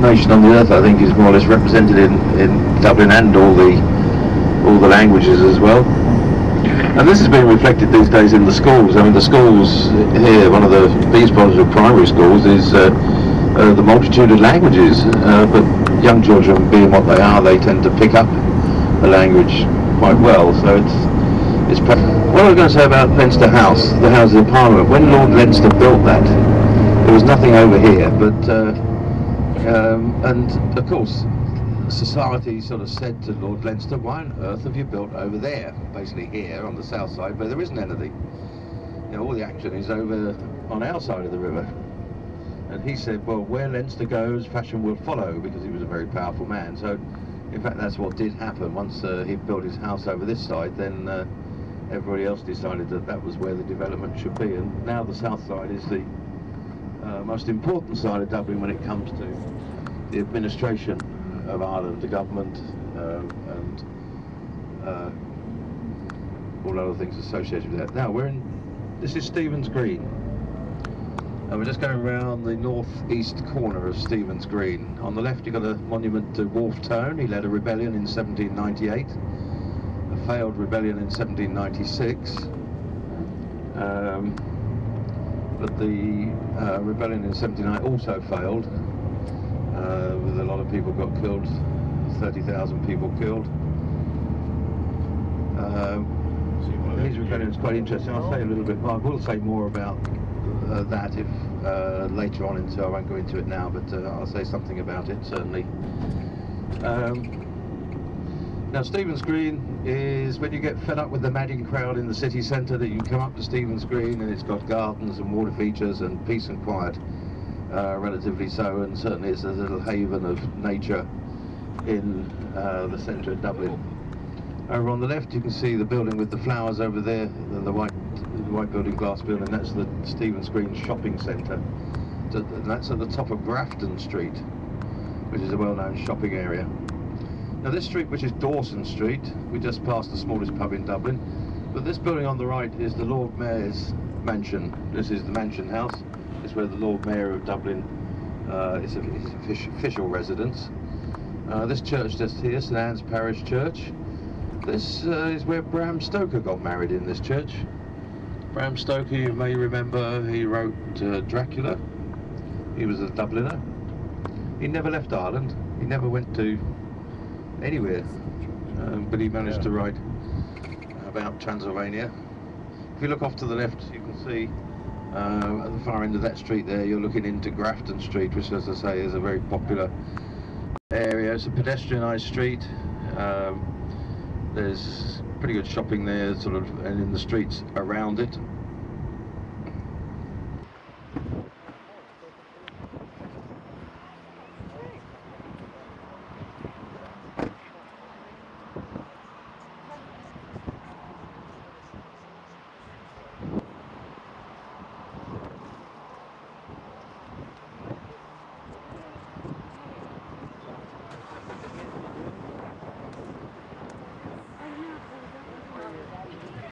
nation on the earth, I think, is more or less represented in Dublin, and all the languages as well. And this has been reflected these days in the schools. I mean, the schools here, one of these positive primary schools, is the multitude of languages. But young children, being what they are, they tend to pick up the language quite well. So it's what I was going to say about Leinster House, the Houses of Parliament. When Lord Leinster built that, there was nothing over here, but and of course society sort of said to Lord Leinster, why on earth have you built over there, basically here on the south side where there isn't anything? You know, all the action is over on our side of the river. And he said, well, where Leinster goes, fashion will follow, because he was a very powerful man. So in fact that's what did happen. Once he built his house over this side, then everybody else decided that that was where the development should be. And now the south side is the most important side of Dublin when it comes to the administration of Ireland, the government, and all other things associated with that. Now this is Stephen's Green, and we're just going around the northeast corner of Stephen's Green. On the left you've got a monument to Wolfe Tone. He led a rebellion in 1798, a failed rebellion in 1796, but the rebellion in 1798 also failed, with a lot of people got killed, 30,000 people killed. His rebellion is quite interesting. I'll say a little bit more. I will say more about that if later on, so I won't go into it now, but I'll say something about it certainly. Now Stephen's Green is when you get fed up with the madding crowd in the city centre, that you can come up to Stephen's Green, and it's got gardens and water features and peace and quiet, relatively so, and certainly it's a little haven of nature in the centre of Dublin. Over on the left you can see the building with the flowers over there, the white building, glass building. That's the Stephen's Green shopping centre. And that's at the top of Grafton Street, which is a well-known shopping area. Now this street, which is Dawson Street, we just passed the smallest pub in Dublin, but this building on the right is the Lord Mayor's mansion. This is the Mansion House. It's where the Lord Mayor of Dublin is his official residence. This church just here, St Anne's Parish Church. This is where Bram Stoker got married, in this church. Bram Stoker, you may remember, he wrote Dracula. He was a Dubliner. He never left Ireland. He never went to anywhere, but he managed to write about Transylvania. If you look off to the left, you can see at the far end of that street there, you're looking into Grafton Street, which, as I say, is a very popular area. It's a pedestrianised street. There's pretty good shopping there, sort of, and in the streets around it.